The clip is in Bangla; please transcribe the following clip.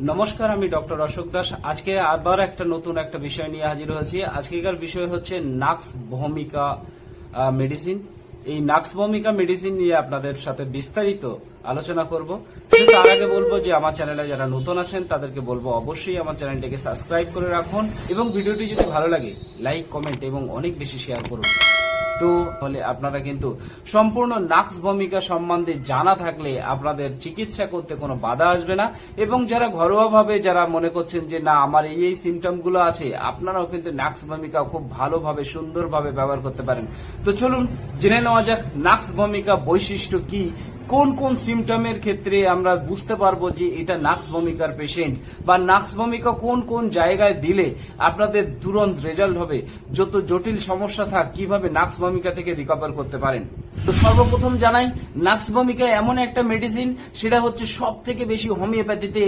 নমস্কার, আমি ডক্টর অশোক দাস। আজকে আবার নতুন একটা বিষয় নিয়ে হাজির হয়েছি। আজকেকার বিষয় হচ্ছে নাক্স ভূমিকা মেডিসিন। এই নাক্স ভূমিকা মেডিসিন নিয়ে আপনাদের সাথে বিস্তারিত আলোচনা করব। তার আগে বলবো যে আমার চ্যানেলে যারা নতুন আছেন তাদেরকে বলবো অবশ্যই আমার চ্যানেলটিকে সাবস্ক্রাইব করে রাখুন এবং ভিডিওটি যদি ভালো লাগে লাইক, কমেন্ট এবং অনেক বেশি শেয়ার করুন। তো হলে আপনারা কিন্তু সম্পূর্ণ নাক্স ভূমিকা সম্বন্ধে জানা থাকলে আপনাদের চিকিৎসা করতে কোনো বাধা আসবে না। এবং যারা ঘরোয়াভাবে যারা মনে করছেন যে না আমার এই সিমটম গুলো আছে, আপনারাও কিন্তু নাক্স ভূমিকা খুব ভালোভাবে সুন্দরভাবে ব্যবহার করতে পারেন। তো চলুন জেনে নেওয়া যাক নাক্স ভূমিকা বৈশিষ্ট্য কি, কোন কোন সিমটমের ক্ষেত্রে আমরা বুঝতে পারবো যে এটা নাক্স ভূমিকার পেশেন্ট, বা নাক্স ভূমিকা কোন কোন জায়গায় দিলে আপনাদের তুরন্ত রেজাল্ট হবে। যত জটিল সমস্যা থাক কিভাবে নাক্স ভূমিকা থেকে রিকভার করতে পারেন। তো সর্বপ্রথম জানাই নাক্স ভূমিকা এমন একটা মেডিসিন, সেটা হচ্ছে সব থেকে বেশি হোমিওপ্যাথিতে